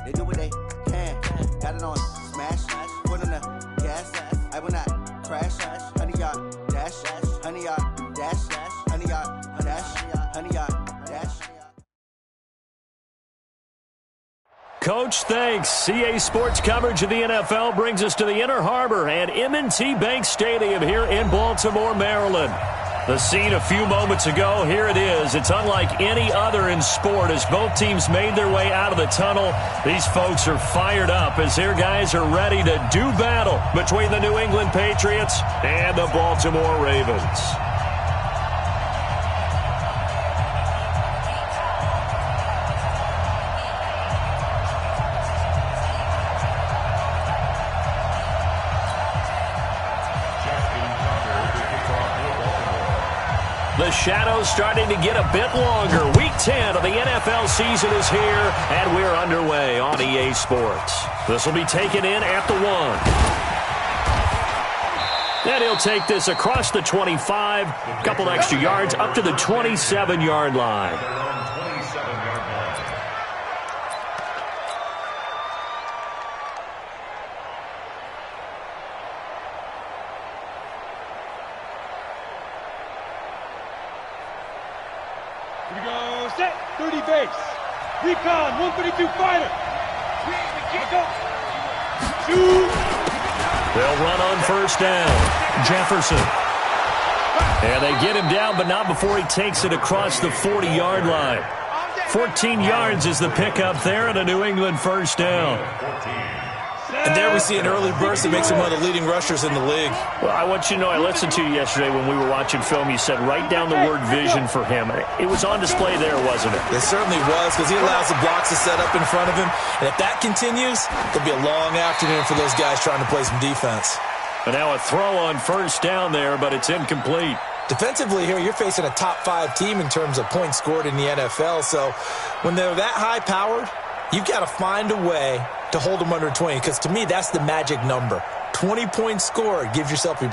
They do what they can. Got it on smash, foot on the gas. I will not crash. 100-yard dash, 100-yard dash, 100-yard dash, 100-yard dash. Coach, thanks. CA Sports coverage of the NFL brings us to the Inner Harbor and M&T Bank Stadium here in Baltimore, Maryland. The scene a few moments ago, here it is. It's unlike any other in sport as both teams made their way out of the tunnel. These folks are fired up as their guys are ready to do battle between the New England Patriots and the Baltimore Ravens. The shadow's starting to get a bit longer. Week 10 of the NFL season is here, and we're underway on EA Sports. This will be taken in at the 1. And he'll take this across the 25, a couple extra yards up to the 27-yard line. Here we go, set, 30 base. Recon, 132 fighter. Shoot. They'll run on first down. Jefferson. And they get him down, but not before he takes it across the 40-yard line. 14 yards is the pickup there and a New England first down. And there we see an early burst that makes him one of the leading rushers in the league. Well, I want you to know, I listened to you yesterday when we were watching film. You said write down the word vision for him. It was on display there, wasn't it? It certainly was, because he allows the blocks to set up in front of him. And if that continues, it'll be a long afternoon for those guys trying to play some defense. And now a throw on first down there, but it's incomplete. Defensively here, you're facing a top-5 team in terms of points scored in the NFL. So when they're that high-powered, you've got to find a way to hold them under 20, because to me, that's the magic number. 20 points scored, you give yourself your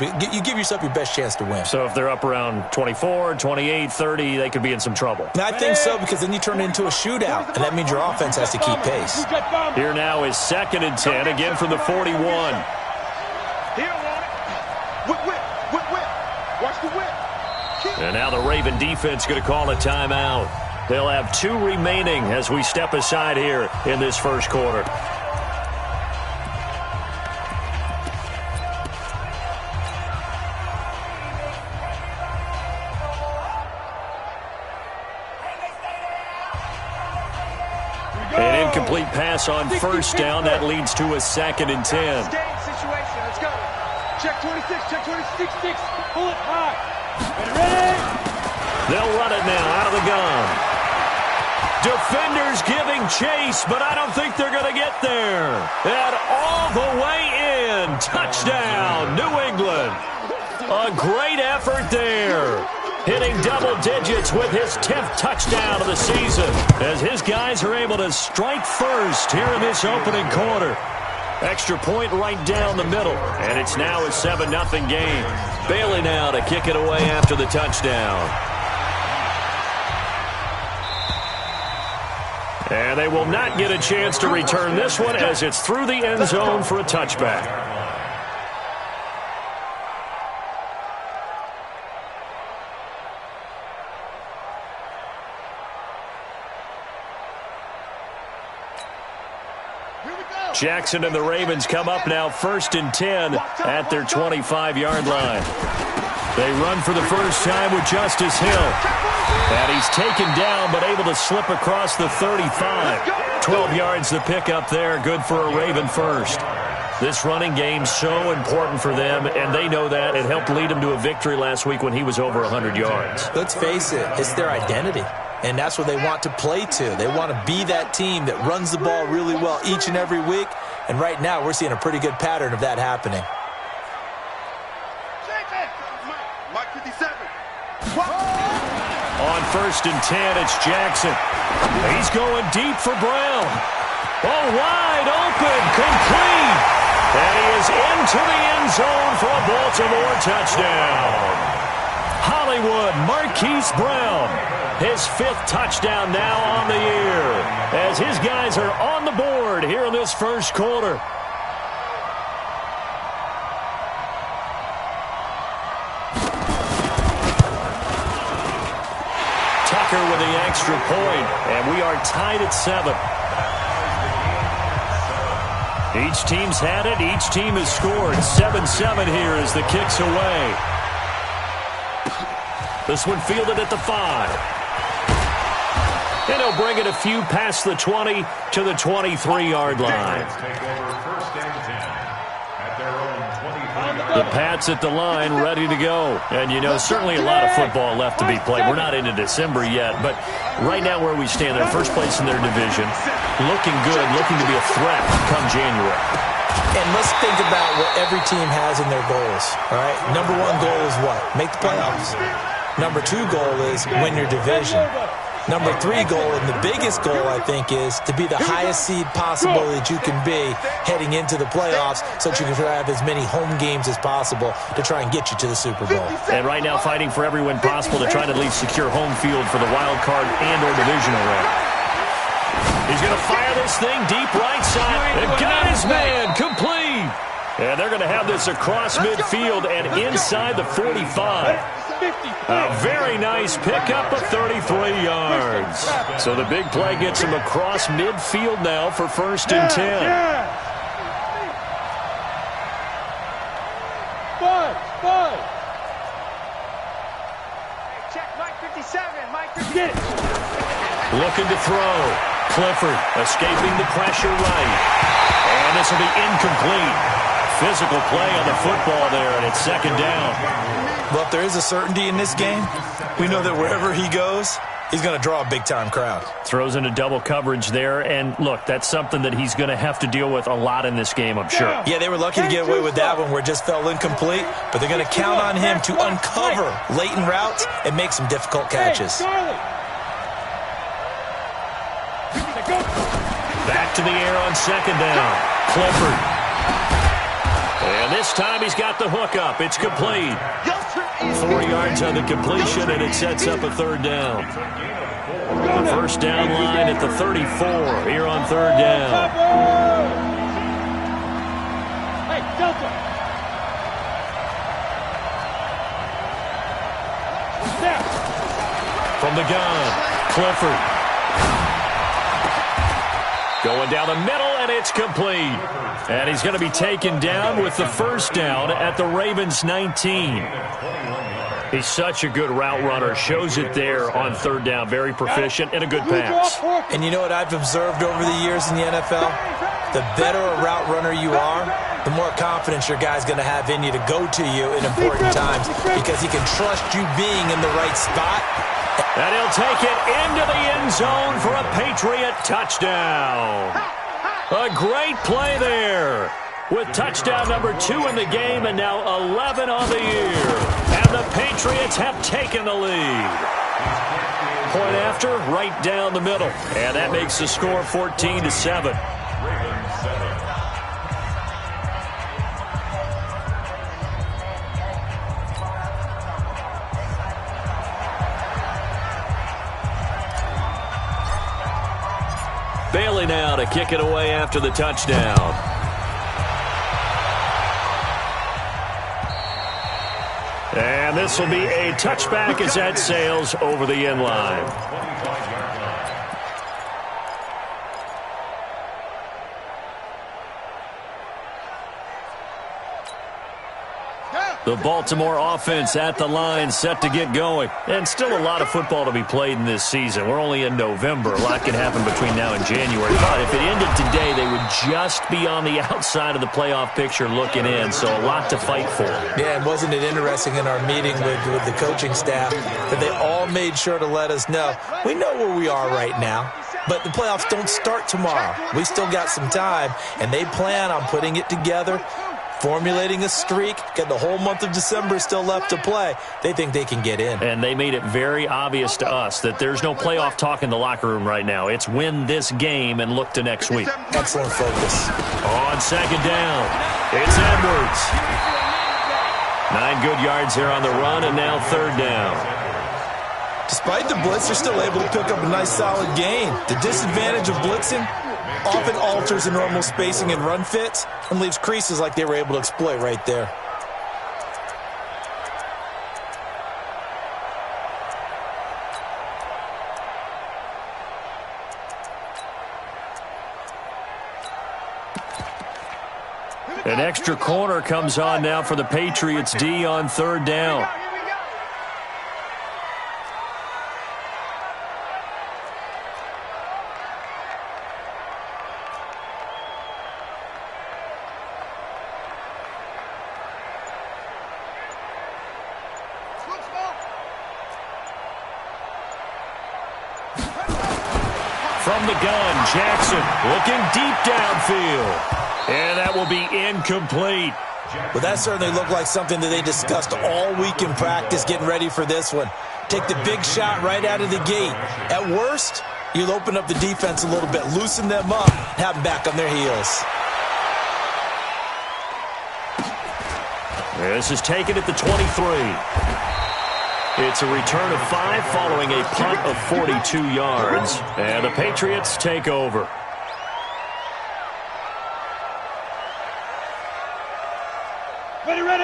best chance to win. So if they're up around 24, 28, 30, they could be in some trouble. And I think so, because then you turn it into a shootout, and that means your offense has to keep pace. Here now is 2nd and 10, again from the 41. Watch the whip. And now the Raven defense going to call a timeout. They'll have 2 remaining as we step aside here in this first quarter. An incomplete pass on first down. That leads to a 2nd and 10. Situation. Let's go. Check 26. Check 26. Pull it high. Ready? They'll run it now out of the gun. Defenders giving chase, but I don't think they're going to get there. And all the way in. Touchdown, New England. A great effort there. Hitting double digits with his 10th touchdown of the season as his guys are able to strike first here in this opening quarter. Extra point right down the middle, and it's now a 7-0 game. Bailey now to kick it away after the touchdown. And they will not get a chance to return this one as it's through the end zone for a touchback. Jackson and the Ravens come up now 1st and 10 at their 25-yard line. They run for the first time with Justice Hill. And he's taken down but able to slip across the 35. 12 yards the pickup there. Good for a Raven first. This running game's so important for them, and they know that. It helped lead them to a victory last week when he was over 100 yards. Let's face it, it's their identity. And that's what they want to play to. They want to be that team that runs the ball really well each and every week. And right now, we're seeing a pretty good pattern of that happening. Mike 57. On 1st and 10, it's Jackson. He's going deep for Brown. Oh, wide open, complete. And he is into the end zone for a Baltimore touchdown. Hollywood, Marquise Brown. His 5th touchdown now on the year as his guys are on the board here in this first quarter. Tucker with the extra point, and we are tied at 7. Each team's had it. Each team has scored. 7-7 here as the kick's away. This one fielded at the 5. And he'll bring it a few past the 20 to the 23-yard line. The Pats at the line, ready to go. And, you know, certainly a lot of football left to be played. We're not into December yet, but right now where we stand, they're first place in their division. Looking good, looking to be a threat come January. And let's think about what every team has in their goals, all right? Number 1 goal is what? Make the playoffs. Number 2 goal is win your division. Number 3 goal, and the biggest goal, I think, is to be the highest seed possible that you can be heading into the playoffs so that you can have as many home games as possible to try and get you to the Super Bowl. And right now fighting for every win possible to try to at least secure home field for the wild card and or divisional round. He's going to fire this thing deep right side. And got his man complete. And they're going to have this across midfield and inside the 45. A very nice pickup of 33 yards. So the big play gets him across midfield now for 1st and 10. Five. Check Mike 57. Mike 58. Looking to throw. Clifford escaping the pressure right. And this will be incomplete. Physical play on the football there, and it's 2nd down. Well, if there is a certainty in this game, we know that wherever he goes, he's going to draw a big-time crowd. Throws into double coverage there, and look, that's something that he's going to have to deal with a lot in this game, I'm sure. Yeah, they were lucky to get away with that one where it just fell incomplete, but they're going to count on him to uncover latent routes and make some difficult catches. Back to the air on 2nd down. Clifford. And this time he's got the hook up. It's complete. 4 yards on the completion, and it sets up a 3rd down. First down line at the 34 here on 3rd down. Hey, Delta. From the gun, Clifford. Going down the middle, and it's complete. And he's going to be taken down with the 1st down at the Ravens' 19. He's such a good route runner. Shows it there on 3rd down. Very proficient and a good pass. And you know what I've observed over the years in the NFL? The better a route runner you are, the more confidence your guy's going to have in you to go to you in important times because he can trust you being in the right spot. And he'll take it into the end zone for a Patriot touchdown. A great play there with touchdown number 2 in the game and now 11 on the year. And the Patriots have taken the lead. Point after, right down the middle. And that makes the score 14-7. Bailey now to kick it away after the touchdown. And this will be a touchback as that sails over the end line. The Baltimore offense at the line, set to get going. And still a lot of football to be played in this season. We're only in November. A lot can happen between now and January. But if it ended today, they would just be on the outside of the playoff picture looking in. So a lot to fight for. Yeah, and wasn't it interesting in our meeting with the coaching staff that they all made sure to let us know, we know where we are right now. But the playoffs don't start tomorrow. We still got some time, and they plan on putting it together, formulating a streak, got the whole month of December still left to play. They think they can get in. And they made it very obvious to us that there's no playoff talk in the locker room right now. It's win this game and look to next week. Excellent focus. On 2nd down, it's Edwards. 9 good yards there on the run, and now 3rd down. Despite the blitz, they're still able to pick up a nice solid gain. The disadvantage of blitzing often alters the normal spacing and run fits and leaves creases like they were able to exploit right there. An extra corner comes on now for the Patriots D on 3rd down. From the gun, Jackson looking deep downfield. And that will be incomplete. Well, that certainly looked like something that they discussed all week in practice getting ready for this one. Take the big shot right out of the gate. At worst, you'll open up the defense a little bit, loosen them up, have them back on their heels. This is taken at the 23. It's a return of 5 following a punt of 42 yards. And the Patriots take over.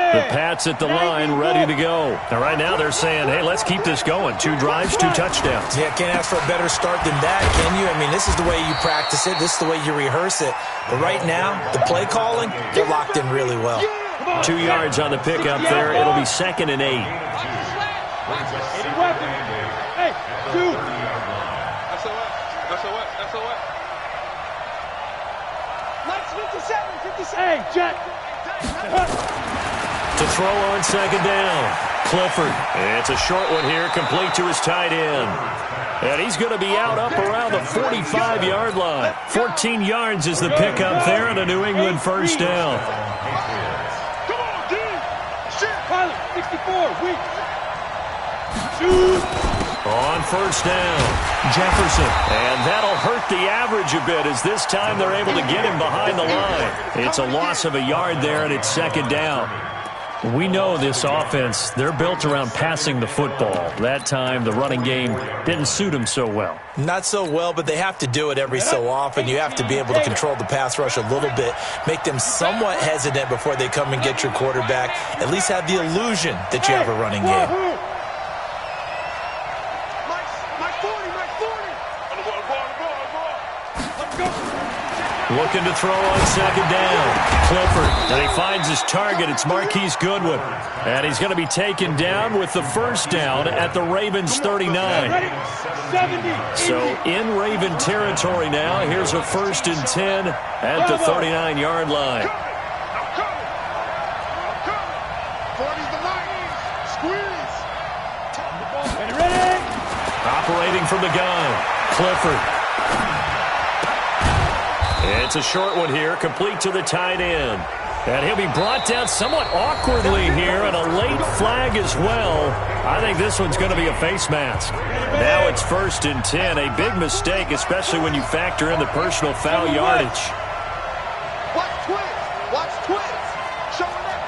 The Pats at the line, ready to go. Now, right now, they're saying, hey, let's keep this going. 2 drives, 2 touchdowns. Yeah, can't ask for a better start than that, can you? I mean, this is the way you practice it. This is the way you rehearse it. But right now, the play calling, they're locked in really well. 2 yards on the pickup there. It'll be 2nd and 8. Hey, 2. That's a what? Mike's 57. Hey, Jet. To throw on 2nd down, Clifford. It's a short one here, complete to his tight end. And he's going to be out up around the 45-yard line. 14 yards is the pickup there, and a New England 1st down. Come on, dude. Pilot, 64, weak. Shoot. On 1st down, Jefferson. And that'll hurt the average a bit as this time they're able to get him behind the line. It's a loss of a yard there, and it's 2nd down. We know this offense, they're built around passing the football. That time, the running game didn't suit them so well. Not so well, but they have to do it every so often. You have to be able to control the pass rush a little bit, make them somewhat hesitant before they come and get your quarterback. At least have the illusion that you have a running game. Looking to throw on 2nd down. Clifford. And he finds his target. It's Marquise Goodwin. And he's going to be taken down with the 1st down at the Ravens 39. So in Raven territory now. Here's a 1st and 10 at the 39-yard line. Operating from the gun. Clifford. It's a short one here, complete to the tight end. And he'll be brought down somewhat awkwardly here, and a late flag as well. I think this one's going to be a face mask. Now it's 1st and 10, a big mistake, especially when you factor in the personal foul yardage. Watch twins. Showing up.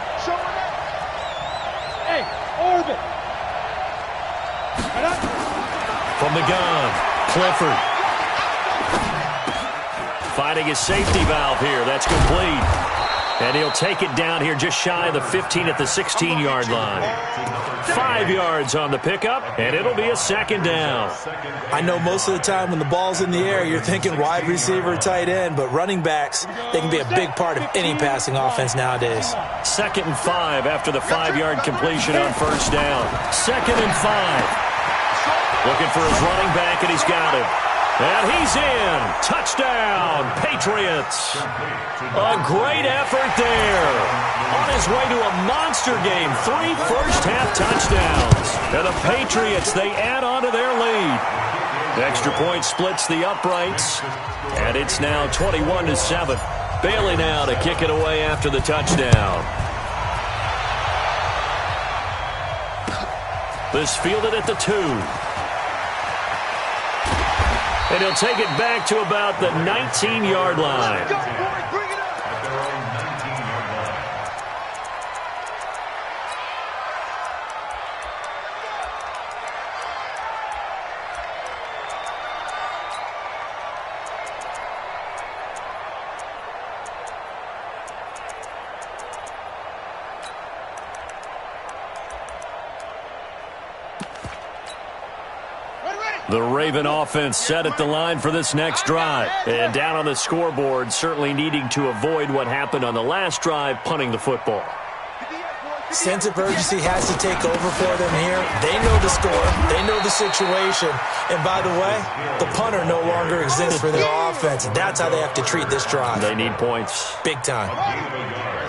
Hey, orbit. Right up. From the gun, Clifford. Finding his safety valve here. That's complete. And he'll take it down here just shy of the 15 at the 16-yard line. 5 yards on the pickup, and it'll be a 2nd down. I know most of the time when the ball's in the air, you're thinking wide receiver, tight end, but running backs, they can be a big part of any passing offense nowadays. 2nd and 5 after the 5-yard completion on 1st down. 2nd and 5. Looking for his running back, and he's got him. And he's in. Touchdown, Patriots. A great effort there. On his way to a monster game. 3 first-half touchdowns. And the Patriots, they add on to their lead. The extra point splits the uprights. And it's now 21-7. Bailey now to kick it away after the touchdown. This fielded at the 2. And he'll take it back to about the 19-yard line. The Raven offense set at the line for this next drive. And down on the scoreboard, certainly needing to avoid what happened on the last drive, punting the football. Sense of urgency has to take over for them here. They know the score. They know the situation. And by the way, the punter no longer exists for their offense. That's how they have to treat this drive. They need points. Big time.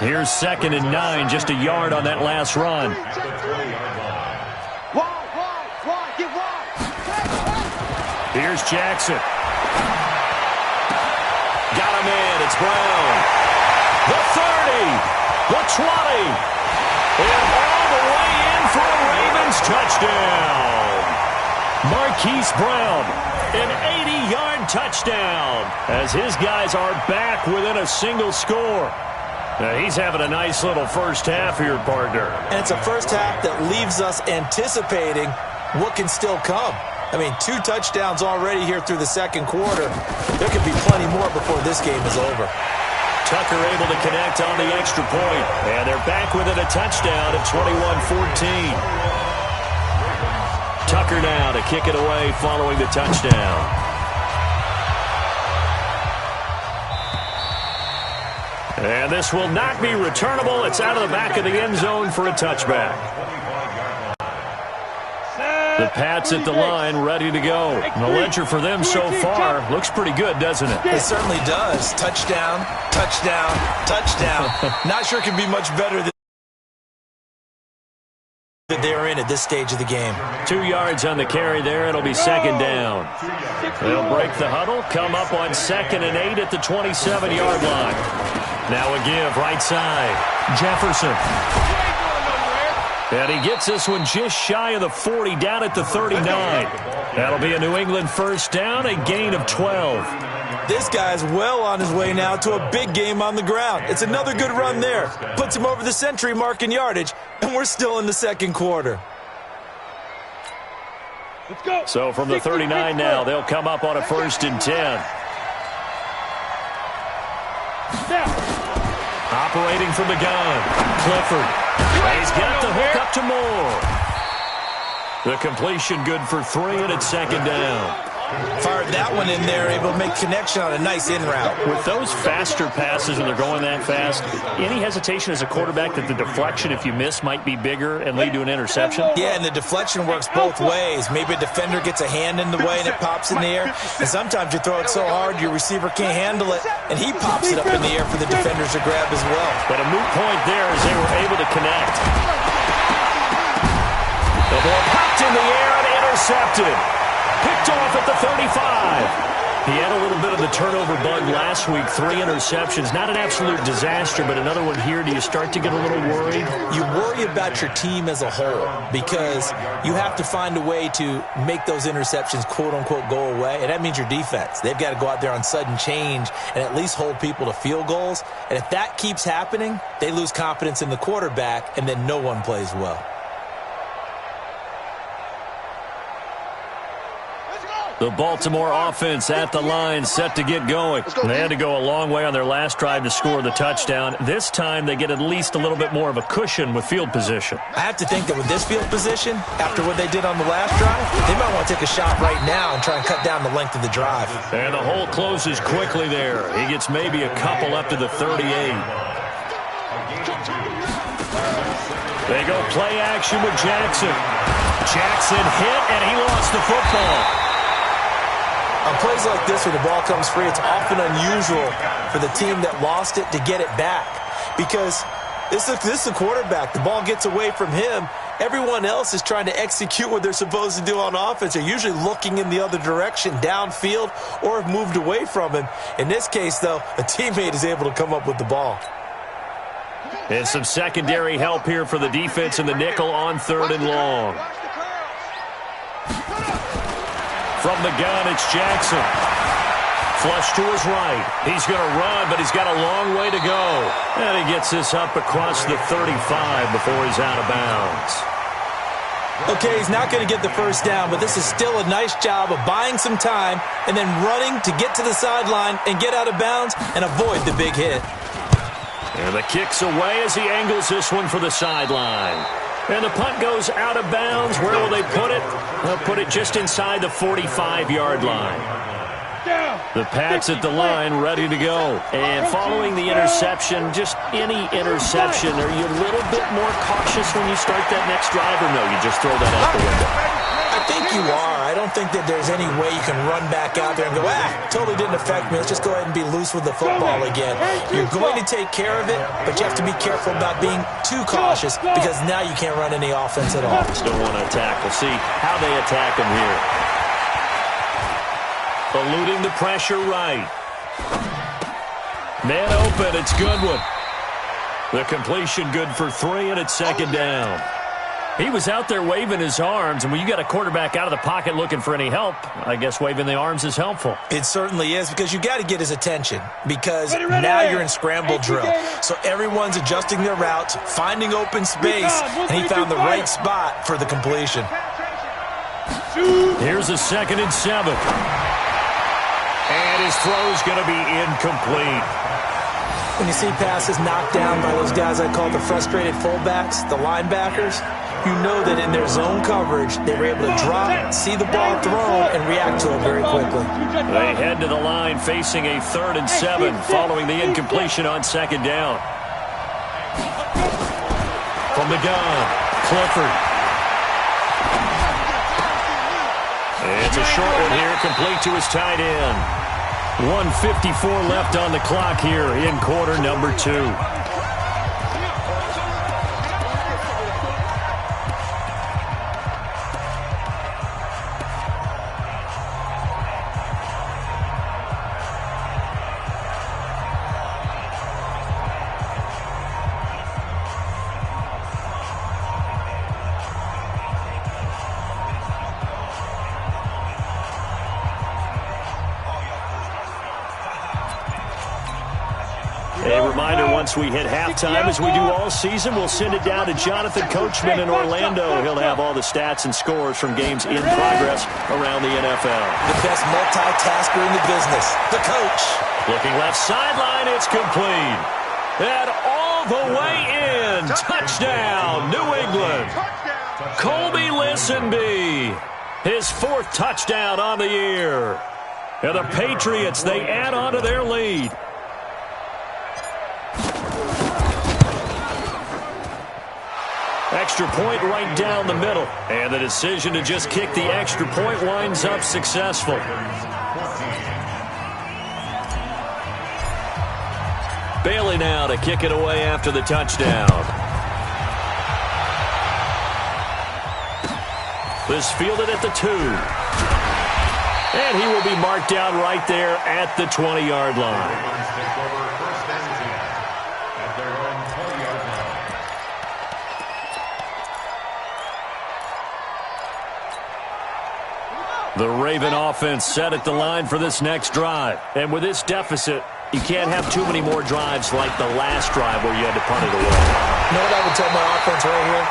Here's 2nd and 9, just a yard on that last run. Here's Jackson. Got him in. It's Brown. The 30. The 20. And all the way in for a Ravens touchdown. Marquise Brown, an 80-yard touchdown, as his guys are back within a single score. Now, he's having a nice little first half here, partner. And it's a first half that leaves us anticipating what can still come. I mean, 2 touchdowns already here through the second quarter. There could be plenty more before this game is over. Tucker able to connect on the extra point. And they're back within a touchdown at 21-14. Tucker now to kick it away following the touchdown. And this will not be returnable. It's out of the back of the end zone for a touchback. The Pats at the line, ready to go. The ledger for them so far looks pretty good, doesn't it? It certainly does. Touchdown, touchdown, touchdown. Not sure it can be much better than that they're in at this stage of the game. 2 yards on the carry there. It'll be 2nd down. They'll break the huddle, come up on 2nd and 8 at the 27-yard line. Now a give, right side. Jefferson. And he gets this one just shy of the 40, down at the 39. That'll be a New England first down, a gain of 12. This guy's well on his way now to a big game on the ground. It's another good run there. Puts him over the century mark in yardage, and we're still in the second quarter. Let's go. So from the 39 now, they'll come up on a 1st and 10. Operating from the gun, Clifford. He's got the hook up to Moore. The completion good for 3, and it's 2nd down. Fired that one in there, able to make connection on a nice in route. With those faster passes and they're going that fast, any hesitation as a quarterback that the deflection, if you miss, might be bigger and lead to an interception? Yeah, and the deflection works both ways. Maybe a defender gets a hand in the way and it pops in the air. And sometimes you throw it so hard your receiver can't handle it, and he pops it up in the air for the defenders to grab as well. But a moot point there as they were able to connect. The ball popped in the air and intercepted. Picked off at the 35. He had a little bit of the turnover bug last week. 3 interceptions. Not an absolute disaster, but another one here. Do you start to get a little worried? You worry about your team as a whole because you have to find a way to make those interceptions, quote-unquote, go away, and that means your defense. They've got to go out there on sudden change and at least hold people to field goals. And if that keeps happening, they lose confidence in the quarterback, and then no one plays well. The Baltimore offense at the line, set to get going. They had to go a long way on their last drive to score the touchdown. This time they get at least a little bit more of a cushion with field position. I have to think that with this field position, after what they did on the last drive, they might want to take a shot right now and try and cut down the length of the drive. And the hole closes quickly there. He gets maybe a couple up to the 38. They go play action with Jackson. Jackson hit, and he lost the football. On plays like this where the ball comes free, it's often unusual for the team that lost it to get it back because this is the quarterback. The ball gets away from him. Everyone else is trying to execute what they're supposed to do on offense. They're usually looking in the other direction, downfield, or have moved away from him. In this case, though, a teammate is able to come up with the ball. And some secondary help here for the defense in the nickel on 3rd and long. From the gun, it's Jackson. Flush to his right. He's going to run, but he's got a long way to go. And he gets this up across the 35 before he's out of bounds. Okay, he's not going to get the first down, but this is still a nice job of buying some time and then running to get to the sideline and get out of bounds and avoid the big hit. And the kick's away as he angles this one for the sideline. And the punt goes out of bounds. Where will they put it? They'll put it just inside the 45-yard line. The Pats at the line, ready to go. And following the interception, just any interception, are you a little bit more cautious when you start that next drive, or no, you just throw that out the window? I think you are. I don't think that there's any way you can run back out there and go, totally didn't affect me. Let's just go ahead and be loose with the football again. You're going to take care of it, but you have to be careful about being too cautious because now you can't run any offense at all. Still want to attack. We'll see how they attack him here. Eluding the pressure right. Man open. It's Goodwin. The completion good for 3, and it's second down. He was out there waving his arms, and when you got a quarterback out of the pocket looking for any help, I guess waving the arms is helpful. It certainly is, because you got to get his attention, because now you're in scramble drill. So everyone's adjusting their routes, finding open space, and he found the right spot for the completion. Here's a 2nd and 7. And his throw's going to be incomplete. When you see passes knocked down by those guys I call the frustrated fullbacks, the linebackers, you know that in their zone coverage, they were able to drop, see the ball thrown, and react to it very quickly. They head to the line facing a 3rd and 7 following the incompletion on 2nd down. From the gun, Clifford. It's a short one here, complete to his tight end. 1:54 left on the clock here in quarter number 2. Once we hit halftime, as we do all season, we'll send it down to Jonathan Coachman in Orlando. He'll have all the stats and scores from games in progress around the NFL. The best multitasker in the business, the coach. Looking left sideline, it's complete. And all the way in. Touchdown, New England. Colby Listenby, his 4th touchdown on the year. And the Patriots, they add on to their lead. Extra point right down the middle. And the decision to just kick the extra point winds up successful. Bailey now to kick it away after the touchdown. This fielded at the 2. And he will be marked down right there at the 20-yard line. The Raven offense set at the line for this next drive. And with this deficit, you can't have too many more drives like the last drive where you had to punt it away. You know what I would tell my offense right here?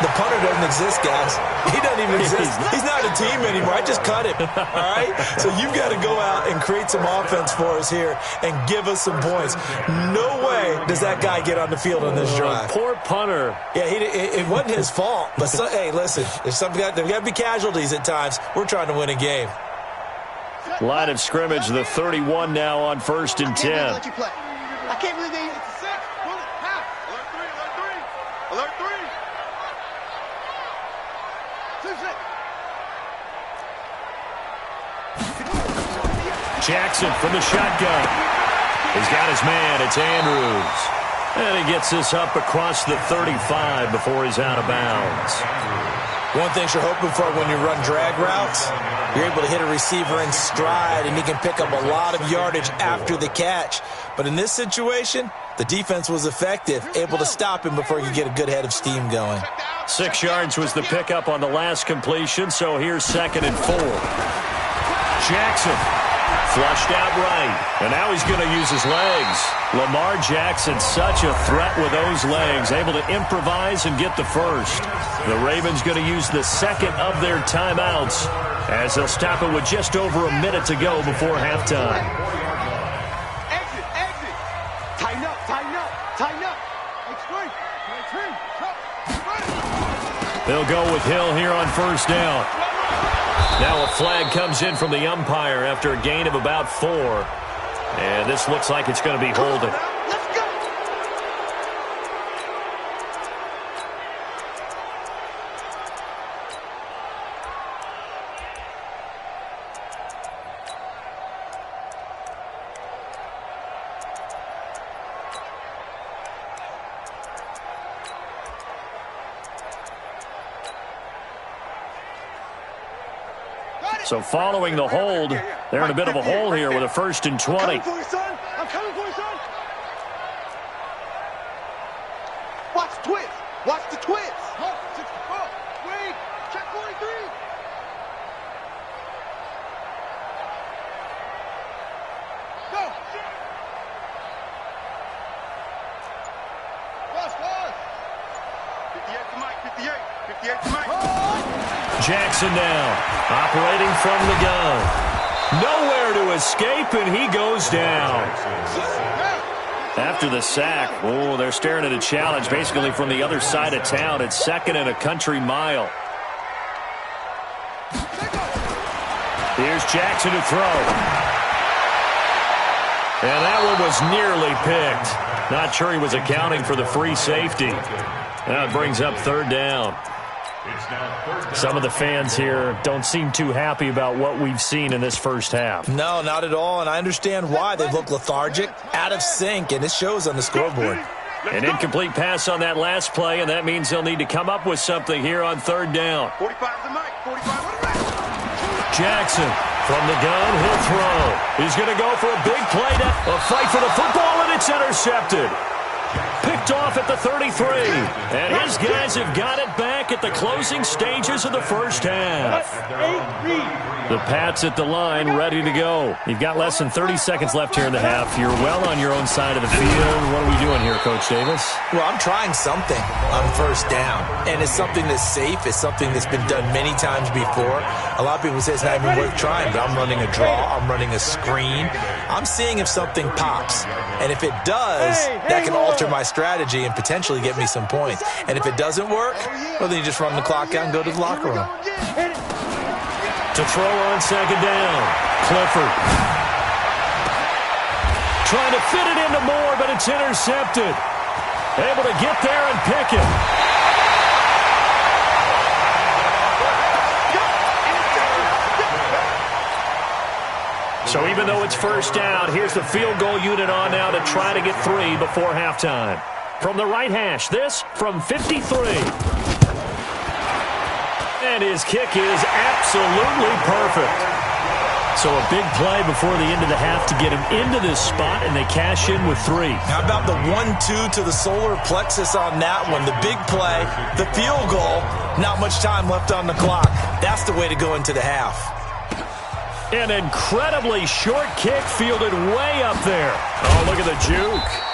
The punter doesn't exist, guys. He doesn't even exist. He's not a team anymore. I just cut him, all right? So you've got to go out and create some offense for us here and give us some points. No way does that guy get on the field on this drive. Poor punter. Yeah, it wasn't his fault. But, hey, listen, there's got to be casualties at times. We're trying to win a game. Line of scrimmage, the 31 now on 1st and 10. I can't believe they... It's a 6. Pull it. Half. Alert 3. Jackson from the shotgun. He's got his man. It's Andrews. And he gets this up across the 35 before he's out of bounds. One thing you're hoping for when you run drag routes, you're able to hit a receiver in stride, and he can pick up a lot of yardage after the catch. But in this situation, the defense was effective, able to stop him before he could get a good head of steam going. 6 yards was the pickup on the last completion, so here's 2nd and 4. Jackson flushed out right, and now he's going to use his legs. Lamar Jackson, such a threat with those legs, able to improvise and get the first. The Ravens going to use the 2nd of their timeouts as they'll stop it with just over a minute to go before halftime. Exit. Tighten up. Extreme. They'll go with Hill here on first down. Now a flag comes in from the umpire after a gain of about 4. And this looks like it's going to be holding. So following the hold, they're in a bit of a hole here with a 1st and 20. I'm coming for you, son. Watch the twist. Watch the twist. Wait. Check 43. Go. Rush. 58 to Mike. 58 to Mike. Jackson now, operating from the gun. Nowhere to escape, and he goes down. After the sack, they're staring at a challenge basically from the other side of town. It's 2nd and a country mile. Here's Jackson to throw. And that one was nearly picked. Not sure he was accounting for the free safety. That brings up 3rd down. Some of the fans here don't seem too happy about what we've seen in this first half. No, not at all, and I understand why. They look lethargic, out of sync, and it shows on the scoreboard. An incomplete pass on that last play, and that means they'll need to come up with something here on 3rd down. 45 to Mike. 45. Jackson from the gun, he'll throw. He's going to go for a big play. A fight for the football, and it's intercepted. Picked off at the 33. And his guys have got it back at the closing stages of the first half. The Pats at the line ready to go. You've got less than 30 seconds left here in the half. You're well on your own side of the field. What are we doing here, Coach Davis? Well, I'm trying something on first down. And it's something that's safe. It's something that's been done many times before. A lot of people say it's not even worth trying, but I'm running a draw. I'm running a screen. I'm seeing if something pops. And if it does, that can alter my strategy and potentially get me some points. And if it doesn't work, well, then you just run the clock out and go to the locker room. To throw on 2nd down, Clifford. Trying to fit it into Moore, but it's intercepted. Able to get there and pick it. So even though it's first down, here's the field goal unit on now to try to get 3 before halftime. From the right hash, this from 53. And his kick is absolutely perfect. So a big play before the end of the half to get him into this spot, and they cash in with 3. How about the 1-2 to the solar plexus on that one? The big play, the field goal, not much time left on the clock. That's the way to go into the half. An incredibly short kick fielded way up there. Oh, look at the juke.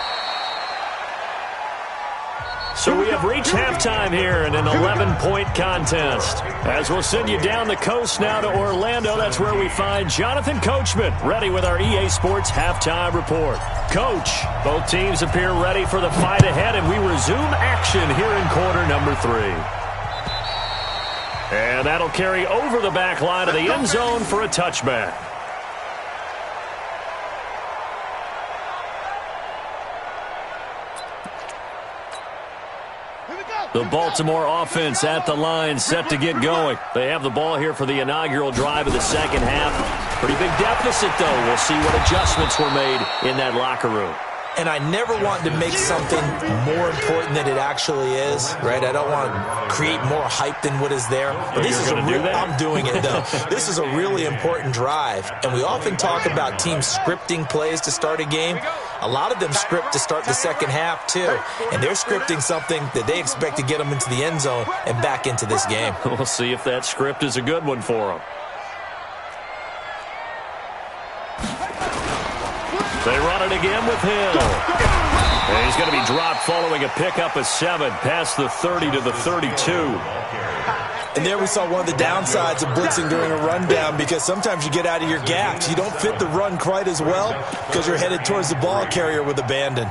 So we have reached halftime here in an 11-point contest. As we'll send you down the coast now to Orlando, that's where we find Jonathan Coachman, ready with our EA Sports Halftime Report. Coach, both teams appear ready for the fight ahead, and we resume action here in quarter number 3. And that'll carry over the back line of the end zone for a touchback. The Baltimore offense at the line, set to get going. They have the ball here for the inaugural drive of the second half. Pretty big deficit, though. We'll see what adjustments were made in that locker room. And I never want to make something more important than it actually is, right? I don't want to create more hype than what is there. But this is I'm doing it, though. This is a really important drive. And we often talk about teams scripting plays to start a game. A lot of them script to start the second half, too. And they're scripting something that they expect to get them into the end zone and back into this game. We'll see if that script is a good one for them. They run it again with Hill. And he's going to be dropped following a pickup of 7 past the 30 to the 32. And there we saw one of the downsides of blitzing during a rundown, because sometimes you get out of your gaps. You don't fit the run quite as well because you're headed towards the ball carrier with abandon.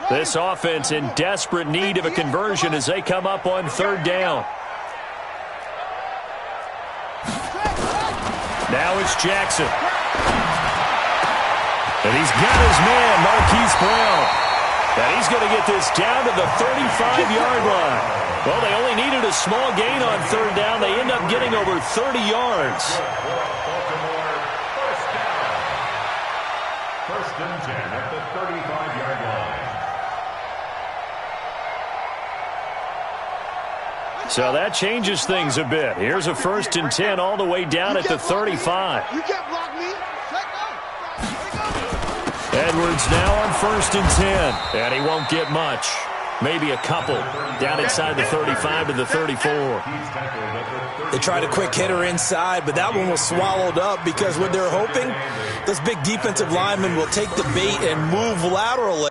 This offense in desperate need of a conversion as they come up on third down. Now it's Jackson. And he's got his man, Marquise Brown. And he's going to get this down to the 35-yard line. Well, they only needed a small gain on third down. They end up getting over 30 yards. First and 10 at the 35-yard line. So that changes things a bit. Here's a first and 10 all the way down at the 35. You can't block me. Edwards now on first and 10. And he won't get much. Maybe a couple. Down inside the 35 to the 34. They tried a quick hitter inside, but that one was swallowed up because what they're hoping, those big defensive linemen will take the bait and move laterally.